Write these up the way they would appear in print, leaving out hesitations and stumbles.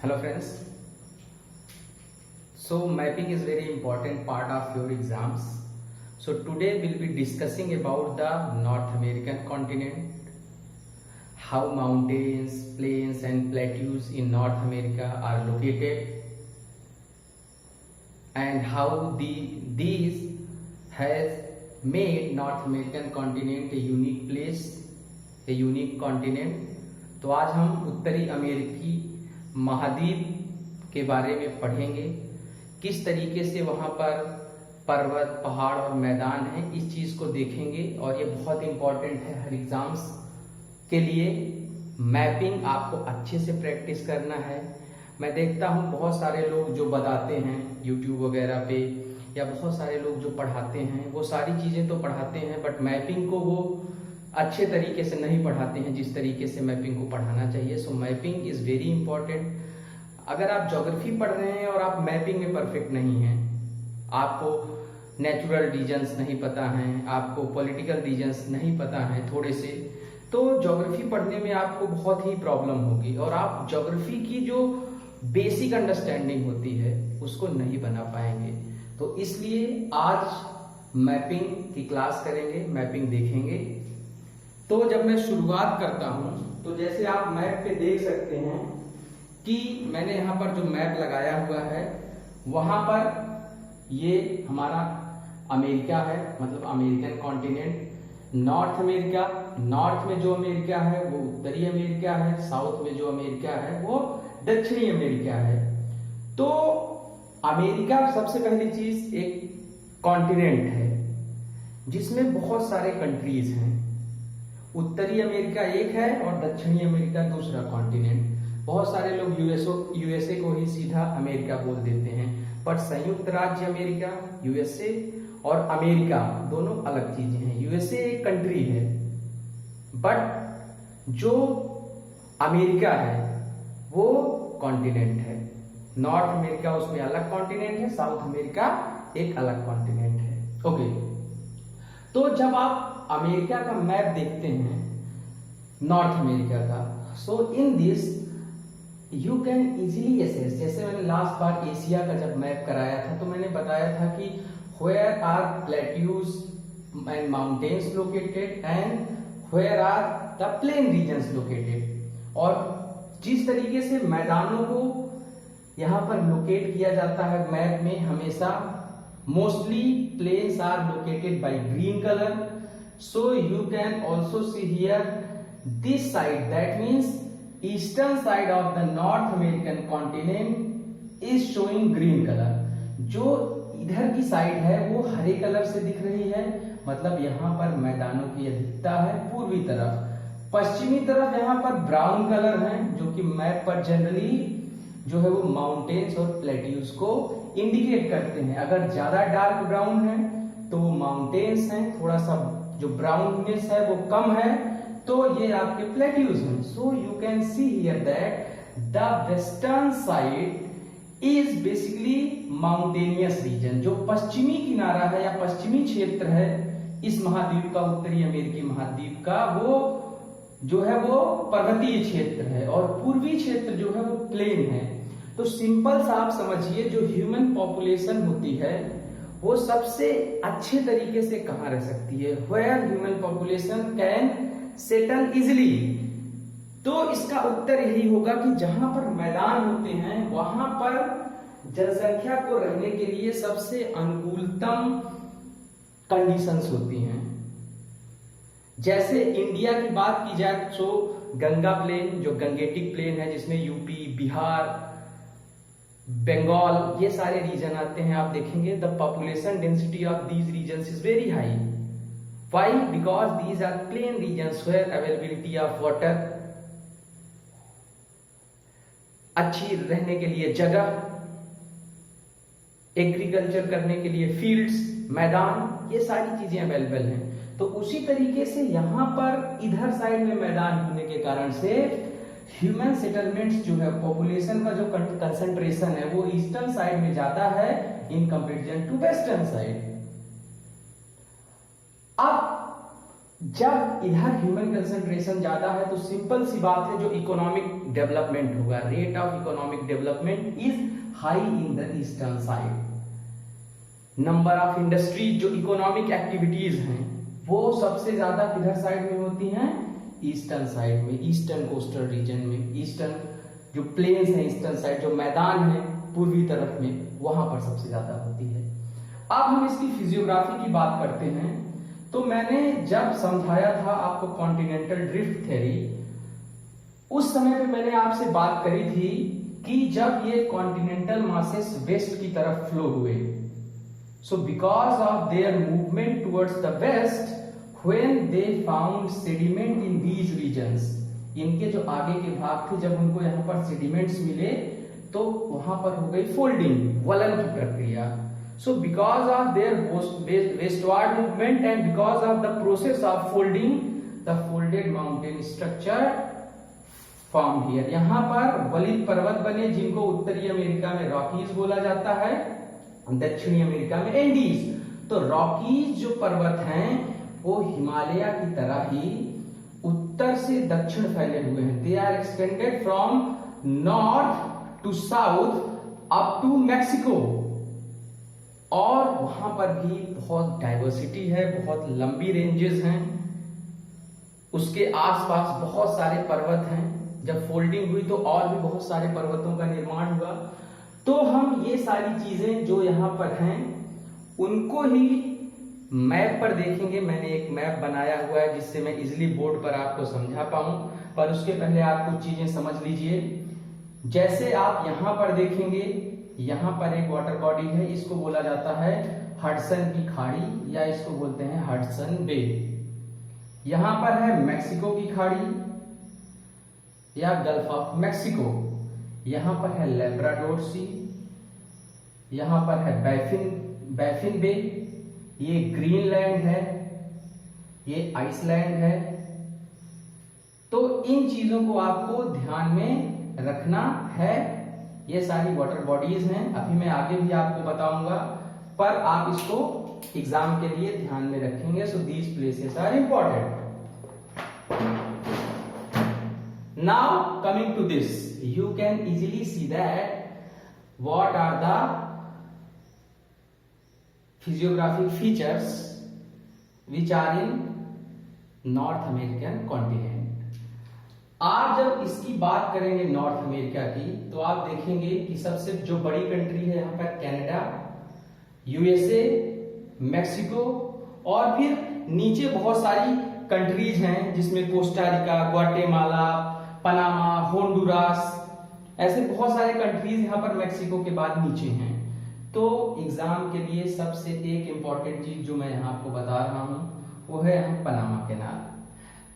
Hello friends. So mapping is very important part of your exams. So today we'll be discussing about the North American continent, how mountains, plains and plateaus in North America are located, and how these has made North American continent a unique place, a unique continent. तो आज हम उत्तरी अमेरिकी महाद्वीप के बारे में पढ़ेंगे, किस तरीके से वहां पर पर्वत, पहाड़ और मैदान है, इस चीज को देखेंगे। और ये बहुत इंपॉर्टेंट है हर एग्जाम्स के लिए। मैपिंग आपको अच्छे से प्रैक्टिस करना है। मैं देखता हूँ बहुत सारे लोग जो बताते हैं यूट्यूब वगैरह पे, या बहुत सारे लोग जो पढ़ाते हैं, वो सारी चीजें तो पढ़ाते हैं बट मैपिंग को वो अच्छे तरीके से नहीं पढ़ाते हैं जिस तरीके से मैपिंग को पढ़ाना चाहिए। सो मैपिंग इज वेरी इंपॉर्टेंट। अगर आप ज्योग्राफी पढ़ रहे हैं और आप मैपिंग में परफेक्ट नहीं हैं, आपको नेचुरल रीजन्स नहीं पता हैं, आपको पॉलिटिकल रीजन्स नहीं पता हैं थोड़े से, तो ज्योग्राफी पढ़ने में आपको बहुत ही प्रॉब्लम होगी और आप ज्योग्राफी की जो बेसिक अंडरस्टैंडिंग होती है उसको नहीं बना पाएंगे। तो इसलिए आज मैपिंग की क्लास करेंगे, मैपिंग देखेंगे। तो जब मैं शुरुआत करता हूं तो जैसे आप मैप पे देख सकते हैं कि मैंने यहां पर जो मैप लगाया हुआ है, वहां पर ये हमारा अमेरिका है, मतलब American continent. North America, north में जो अमेरिका है वो उत्तरी अमेरिका है, साउथ में जो अमेरिका है वो दक्षिणी अमेरिका है। तो अमेरिका सबसे पहली चीज एक कॉन्टिनेंट है जिसमें बहुत सारे कंट्रीज हैं। उत्तरी अमेरिका एक है और दक्षिणी अमेरिका दूसरा कॉन्टिनेंट। बहुत सारे लोग यूएसए को ही सीधा अमेरिका बोल देते हैं, पर संयुक्त राज्य अमेरिका, यूएसए और अमेरिका दोनों अलग चीजें हैं। यूएसए एक कंट्री है बट जो अमेरिका है वो कॉन्टिनेंट है। नॉर्थ अमेरिका उसमें अलग कॉन्टिनेंट है, साउथ अमेरिका एक अलग कॉन्टिनेंट है। ओके, तो जब आप अमेरिका का मैप देखते हैं, नॉर्थ अमेरिका का, so in this you can easily assess. जैसे मैंने लास्ट बार एशिया का जब मैप कराया था तो मैंने बताया था कि where are plateaus and mountains located and where are the plain regions located. और जिस तरीके से मैदानों को यहां पर लोकेट किया जाता है मैप में, हमेशा mostly plains are located by green colour. So you can also see here this side, that means eastern side of the North American continent is showing green color। जो इधर की साइड है वो हरे कलर से दिख रही है, मतलब यहाँ पर मैदानों की अधिकता है। पूर्वी तरफ, पश्चिमी तरफ यहाँ पर ब्राउन कलर है, जो कि मैप पर जनरली जो है वो माउंटेन्स और प्लेट्यूज को इंडिकेट करते हैं। अगर ज्यादा डार्क ब्राउन है तो वो माउंटेन्स हैं, थोड़ा सा जो ब्राउननेस है वो कम है तो ये आपके प्लेट्यूज हैं। So you can see here that the western side is basically mountainous region. जो पश्चिमी किनारा है या पश्चिमी क्षेत्र है इस महाद्वीप का, उत्तरी अमेरिकी महाद्वीप का, वो जो है वो पर्वतीय क्षेत्र है और पूर्वी क्षेत्र जो है वो प्लेन है। तो सिंपल सा आप समझिए, जो ह्यूमन पॉपुलेशन होती है वो सबसे अच्छे तरीके से कहां रह सकती है, where human population can settle easily. तो इसका उत्तर यही होगा कि जहां पर मैदान होते हैं वहां पर जनसंख्या को रहने के लिए सबसे अनुकूलतम कंडीशंस होती हैं। जैसे इंडिया की बात की जाए तो गंगा प्लेन, जो गंगेटिक प्लेन है जिसमें यूपी, बिहार, बंगाल, ये सारे रीजन आते हैं। आप देखेंगे the population density of these regions is very high. Why? Because these are plain regions where availability of water, अच्छी रहने के लिए जगह, एग्रीकल्चर करने के लिए फील्ड्स, मैदान, ये सारी चीजें अवेलेबल हैं। तो उसी तरीके से यहां पर इधर साइड में मैदान होने के कारण से ह्यूमन सेटलमेंट्स जो है, पॉपुलेशन का जो कंसंट्रेशन है वो ईस्टर्न साइड में जाता है in comparison to western side. अब जब इधर ह्यूमन कंसंट्रेशन ज्यादा है तो सिंपल सी बात है जो इकोनॉमिक डेवलपमेंट होगा, rate of economic development is high in the eastern side. Number of industries, जो इकोनॉमिक एक्टिविटीज हैं वो सबसे ज्यादा किधर साइड में होती हैं? ईस्टर्न साइड में, ईस्टर्न कोस्टल रीजन में, ईस्टर्न जो प्लेन्स है, ईस्टर्न साइड जो मैदान है पूर्वी तरफ में, वहां पर सबसे ज्यादा होती है। अब हम इसकी फिजियोग्राफी की बात करते हैं। तो मैंने जब समझाया था आपको कॉन्टिनेंटल ड्रिफ्ट थ्योरी, उस समय पे मैंने आपसे बात करी थी कि जब ये कॉन्टिनेंटल मासेस वेस्ट की तरफ फ्लो हुए, so because of their movement towards the west, when they found sediment in these regions, इनके जो आगे के भाग थे जब उनको यहाँ पर सेडिमेंट्स मिले तो वहां पर हो गई फोल्डिंग, वलन की प्रक्रिया। So because of their westward movement and because of the process of folding, the folded mountain structure formed here. यहाँ पर वलित पर्वत बने जिनको उत्तरी अमेरिका में रॉकीज बोला जाता है, दक्षिणी अमेरिका में एंडीज। तो रॉकीज जो पर्वत हैं वो हिमालय की तरह ही उत्तर से दक्षिण फैले हुए हैं। They are extended from north to south up to Mexico। और वहां पर भी बहुत डाइवर्सिटी है, बहुत लंबी रेंजेस हैं, उसके आसपास बहुत सारे पर्वत हैं। जब फोल्डिंग हुई तो और भी बहुत सारे पर्वतों का निर्माण हुआ। तो हम ये सारी चीजें जो यहाँ पर हैं उनको ही मैप पर देखेंगे। मैंने एक मैप बनाया हुआ है जिससे मैं इजिली बोर्ड पर आपको समझा पाऊं, पर उसके पहले आप कुछ चीजें समझ लीजिए। जैसे आप यहाँ पर देखेंगे, यहाँ पर एक वाटर बॉडी है, इसको बोला जाता है हडसन की खाड़ी या इसको बोलते हैं हडसन बे। यहाँ पर है मैक्सिको की खाड़ी या गल्फ ऑफ मैक्सिको। यहाँ पर है लेब्राडोर सी, यहाँ पर है बैफिन बे, ये ग्रीनलैंड है, ये आइसलैंड है। तो इन चीजों को आपको ध्यान में रखना है। ये सारी वाटर बॉडीज हैं, अभी मैं आगे भी आपको बताऊंगा, पर आप इसको एग्जाम के लिए ध्यान में रखेंगे। So these places are important. Now coming to this, you can easily see that what are the physiographic features which are in North American continent. आप जब इसकी बात करेंगे नॉर्थ अमेरिका की, तो आप देखेंगे कि सबसे जो बड़ी कंट्री है यहाँ पर कनाडा, यूएसए, मैक्सिको, और फिर नीचे बहुत सारी कंट्रीज हैं जिसमें कोस्टारिका, ग्वाटेमाला, पनामा, होंडुरास, ऐसे बहुत सारे कंट्रीज यहाँ पर मैक्सिको के बाद नीचे हैं। तो एग्जाम के लिए सबसे एक इंपॉर्टेंट चीज जो मैं यहाँ आपको बता रहा हूं वो है पनामा कैनाल।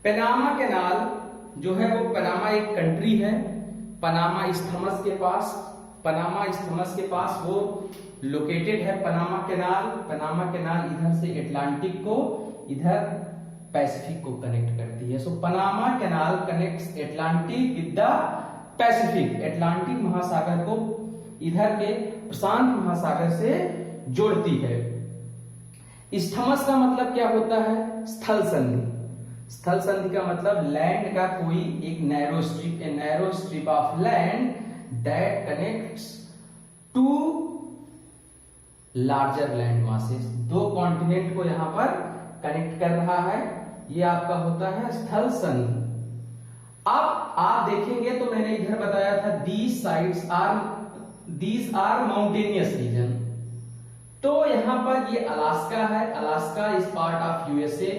पनामा कैनाल जो है वो, पनामा एक कंट्री है, पनामा इस्थमस के पास वो लोकेटेड है पनामा कैनाल इधर से अटलांटिक को, इधर पैसिफिक को कनेक्ट करती है। So Panama canal connects Atlantic with the Pacific, Atlantic महासागर को इधर के प्रशांत महासागर से जोड़ती है। इस्थमस का मतलब क्या होता है? स्थल संधि। स्थल संधि का मतलब लैंड का कोई एक narrow strip of land that connects to larger land masses. दो कॉन्टिनेंट को यहां पर कनेक्ट कर रहा है, ये आपका होता है स्थल संधि। अब आप देखेंगे तो मैंने इधर बताया था दीज आर माउंटेनियस रीजन। तो यहां पर ये अलास्का है, Alaska is part of USA,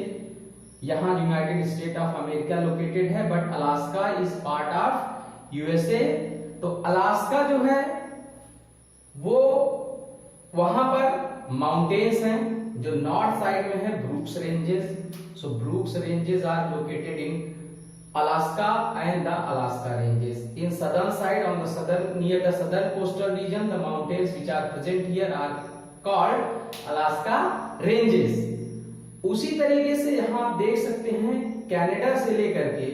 यहां United State of America located है, but Alaska is part of USA. तो अलास्का जो है वो वहां पर माउंटेन्स हैं, जो नॉर्थ साइड में है Brooks ranges. So Brooks ranges are located in Alaska and the Alaska ranges. In southern side, on the southern, near the southern coastal region, the mountains which are present here are called Alaska ranges. उसी तरीके से यहाँ आप देख सकते हैं Canada से लेकर के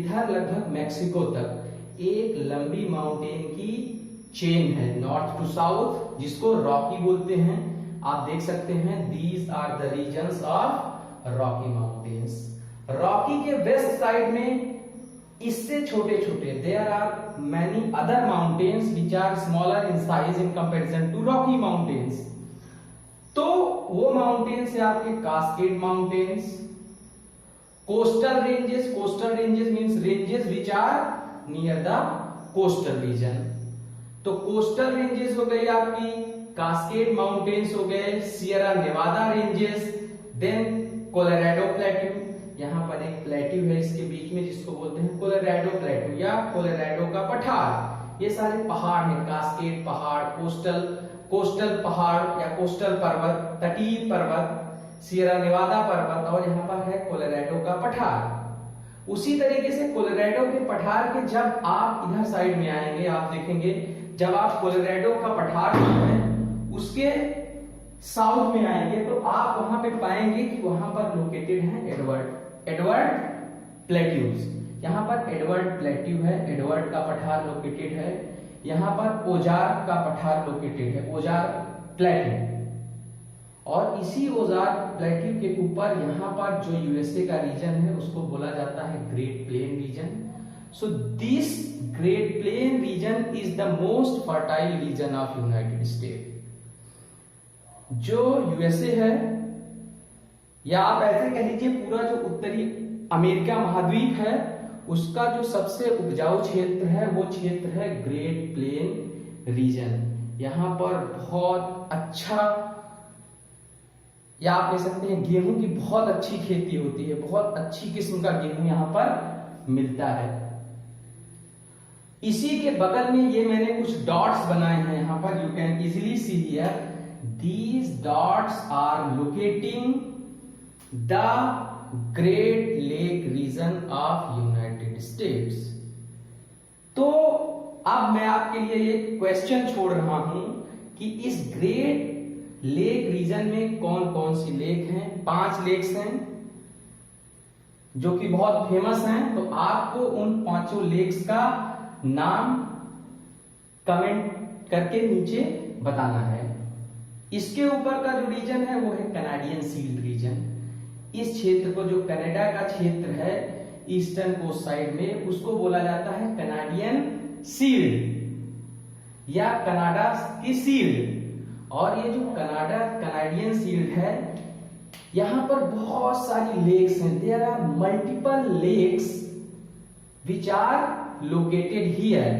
इधर लगभग मैक्सिको तक एक लंबी माउंटेन की चेन है, नॉर्थ टू साउथ, जिसको रॉकी बोलते हैं। आप देख सकते हैं, these are the regions of Rocky mountains. Rocky के वेस्ट साइड में इससे छोटे छोटे there are many other mountains which are smaller in size in comparison to Rocky mountains. तो वो माउंटेन्स है आपके Cascade mountains, coastal ranges means ranges which are near the coastal region. तो कोस्टल रेंजेस हो गई आपकी, कास्केड माउंटेन्स हो गए, Sierra Nevada ranges, then Colorado plateau. यहाँ पर एक प्लेट्यू है इसके बीच में जिसको बोलते हैं कोलोराडो प्लेट्यू या कोलोराडो का पठार। ये सारे पहाड़ हैं, कास्केड पहाड़, कोस्टल पहाड़ या कोस्टल पर्वत, तटीय पर्वत, सियरा नेवादा पर्वत, और यहाँ पर है कोलोराडो का पठार। उसी तरीके से कोलोराडो के पठार के जब आप इधर साइड में आएंगे, आप देखेंगे जब आप कोलोराडो का पठार है उसके साउथ में आएंगे तो आप वहां पे पाएंगे कि वहां पर लोकेटेड है एडवर्ड प्लेट्यूज। यहाँ पर एडवर्ड प्लेट्यू है, एडवर्ड का पठार लोकेटेड है। यहाँ पर ओजार का पठार लोकेटेड है, ओजार प्लेट्यू। और इसी ओजार प्लेट्यू के ऊपर यहाँ पर जो यूएसए का रीजन है उसको बोला जाता है great plain region. So this great plain region is the most fertile reason of United state. जो यूएसए है, या आप ऐसे कह लीजिए पूरा जो उत्तरी अमेरिका महाद्वीप है उसका जो सबसे उपजाऊ क्षेत्र है वो क्षेत्र है ग्रेट प्लेन रीजन। यहाँ पर बहुत अच्छा, या आप कह सकते हैं गेहूं की बहुत अच्छी खेती होती है, बहुत अच्छी किस्म का गेहूं यहाँ पर मिलता है। इसी के बगल में ये मैंने कुछ डॉट्स बनाए हैं यहाँ पर, you can easily see here these dots are locating the great lake region of United States. तो अब मैं आपके लिए ये क्वेश्चन छोड़ रहा हूं कि इस ग्रेट लेक रीजन में कौन कौन सी लेक हैं। 5 लेक्स हैं जो कि बहुत फेमस हैं। तो आपको उन 5 लेक्स का नाम कमेंट करके नीचे बताना है। इसके ऊपर का जो रीजन है वो है कनाडियन सील्ड रीजन। इस क्षेत्र को, जो कनाडा का क्षेत्र है ईस्टर्न कोस्ट साइड में, उसको बोला जाता है कनाडियन सील्ड या कनाडा की सील्ड। और ये जो कनाडियन सील्ड है, यहां पर बहुत सारी लेक्स हैं। There are multiple lakes which are located here.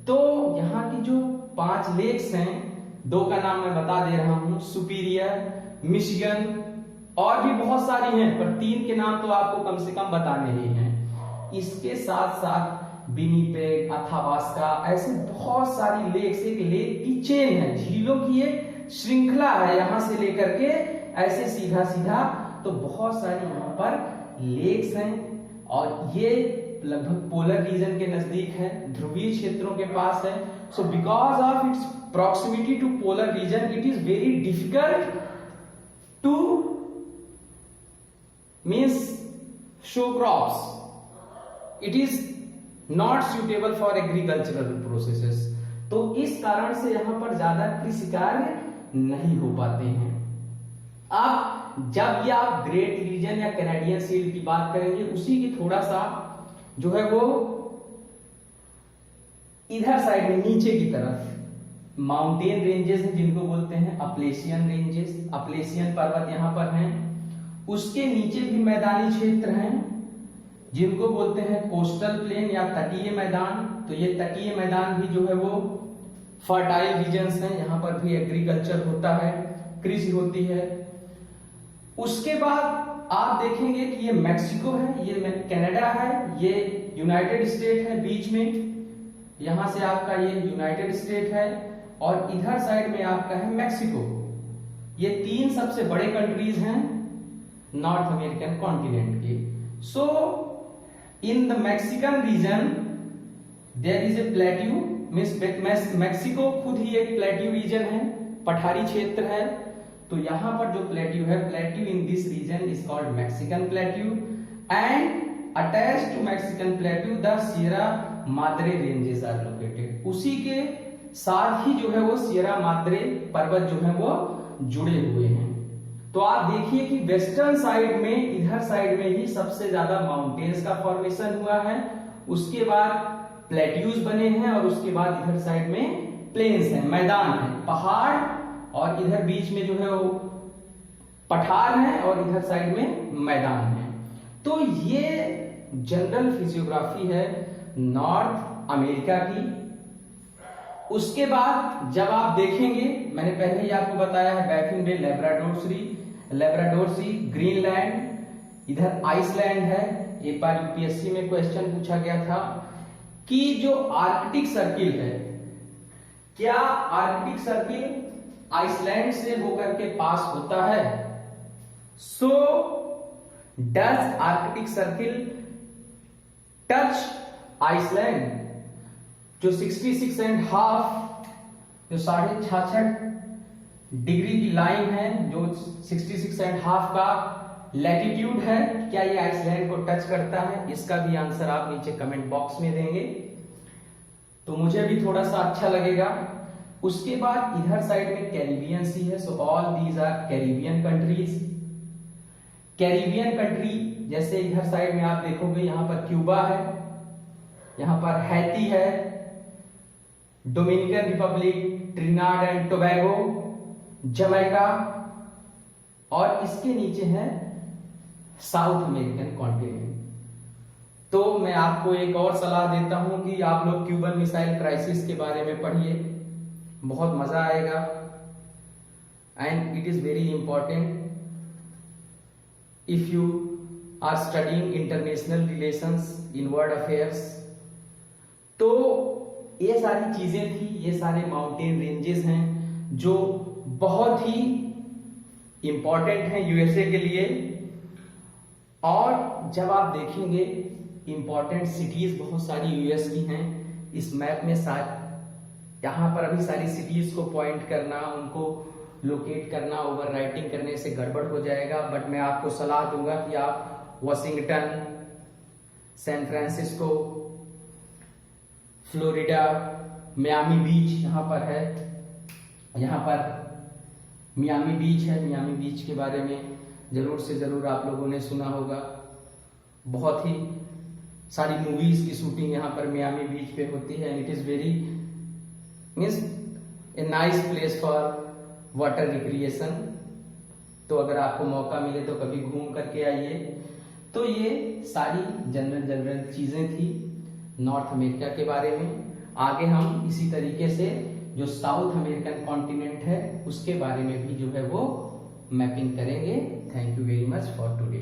तो यहाँ की जो 5 लेक्स हैं, 2 का नाम मैं बता दे रहा हूं, सुपीरियर, मिशिगन, और भी बहुत सारी हैं, पर 3 के नाम तो आपको कम से कम बताने ही हैं। इसके साथ साथ विनिपेग, अथावास्का, ऐसे बहुत सारी लेक्स, एक लेक की चेन है, झीलों की एक श्रृंखला है, यहां से लेकर के ऐसे सीधा सीधा। तो बहुत सारी यहाँ पर लेक्स हैं और ये लगभग पोलर रीजन के नजदीक है, ध्रुवीय क्षेत्रों के पास है। So because of its proximity to polar region it is very difficult to means show crops, it is not suitable for agricultural processes. तो इस कारण से यहां पर ज्यादा कृषि कार्य नहीं हो पाते हैं। अब जब ये आप ग्रेट रीजन या कैनेडियन सील्ड की बात करेंगे, उसी की थोड़ा सा जो है वो इधर साइड में नीचे की तरफ माउंटेन रेंजेस हैं जिनको बोलते हैं अपलेशियन रेंजेस, अपलेशियन पर्वत यहां पर हैं। उसके नीचे भी मैदानी क्षेत्र हैं जिनको बोलते हैं कोस्टल प्लेन या तटीय मैदान। तो ये तटीय मैदान भी जो है वो फर्टाइल रीजन्स हैं, यहां पर भी एग्रीकल्चर होता है, कृषि होती है। उसके बाद आप देखेंगे कि ये मैक्सिको है, ये कनाडा है, ये यूनाइटेड स्टेट है बीच में, यहां से आपका ये यूनाइटेड स्टेट है और इधर साइड में आपका है मैक्सिको। ये 3 सबसे बड़े कंट्रीज हैं नॉर्थ अमेरिकन कॉन्टिनेंट के। So in the Mexican region there is a plateau, means Mexico खुद ही एक प्लेट्यू रीजन है, पठारी क्षेत्र है। तो यहां पर जो प्लेट्यू है, plateau in this region is called Mexican plateau and attached to Mexican plateau the Sierra Madre ranges are located. उसी के साथ ही जो है वो सियरा माद्रे पर्वत जो है वो जुड़े हुए हैं। तो आप देखिए कि वेस्टर्न साइड में, इधर साइड में ही सबसे ज्यादा माउंटेन्स का फॉर्मेशन हुआ है, उसके बाद प्लेट्यूज बने हैं, और उसके बाद इधर साइड में प्लेन्स हैं, मैदान है, पहाड़, और इधर बीच में जो है वो पठार है, और इधर साइड में मैदान है। तो ये जनरल फिजियोग्राफी है नॉर्थ अमेरिका की। उसके बाद जब आप देखेंगे, मैंने पहले ही आपको बताया है, बैफिन बे, लेब्राडोर सी, ग्रीनलैंड, इधर आइसलैंड है। एक बार यूपीएससी में क्वेश्चन पूछा गया था कि जो आर्कटिक सर्किल है, क्या आर्कटिक सर्किल आइसलैंड से होकर के पास होता है? So does Arctic circle touch Iceland? जो 66.5, जो 66.5 डिग्री की लाइन है, जो 66.5 का लैटिट्यूड है, क्या ये आइसलैंड को टच करता है? इसका भी आंसर आप नीचे कमेंट बॉक्स में देंगे तो मुझे भी थोड़ा सा अच्छा लगेगा। उसके बाद इधर साइड में कैरिबियन सी है, so all these are Caribbean countries. Caribbean country जैसे इधर साइड में आप देखोगे, यहां पर क्यूबा है, यहां पर हैती है, Dominican Republic, Trinidad and Tobago, Jamaica, और इसके नीचे है साउथ अमेरिकन कॉन्टिनेंट। तो मैं आपको एक और सलाह देता हूं कि आप लोग क्यूबन मिसाइल क्राइसिस के बारे में पढ़िए, बहुत मजा आएगा, and it is very important if you are studying international relations in world affairs. तो ये सारी चीजें थी, ये सारे माउंटेन रेंजेस हैं जो बहुत ही इंपॉर्टेंट हैं यूएसए के लिए। और जब आप देखेंगे इंपॉर्टेंट सिटीज बहुत सारी यूएस की हैं, इस मैप में यहाँ पर अभी सारी सिटीज को पॉइंट करना, उनको लोकेट करना, ओवर राइटिंग करने से गड़बड़ हो जाएगा। बट मैं आपको सलाह दूंगा कि आप Washington, San Francisco, Florida, Miami beach यहाँ पर है, यहाँ पर मियामी बीच है, मियामी बीच के बारे में जरूर से जरूर आप लोगों ने सुना होगा। बहुत ही सारी मूवीज की शूटिंग यहाँ पर मियामी बीच पे होती है, and it is very means a nice place for water recreation. तो अगर आपको मौका मिले तो कभी घूम करके आइए। तो ये सारी जनरल चीजें थी नॉर्थ अमेरिका के बारे में। आगे हम इसी तरीके से जो साउथ अमेरिकन कॉन्टिनेंट है उसके बारे में भी जो है वो मैपिंग करेंगे। Thank you very much for today.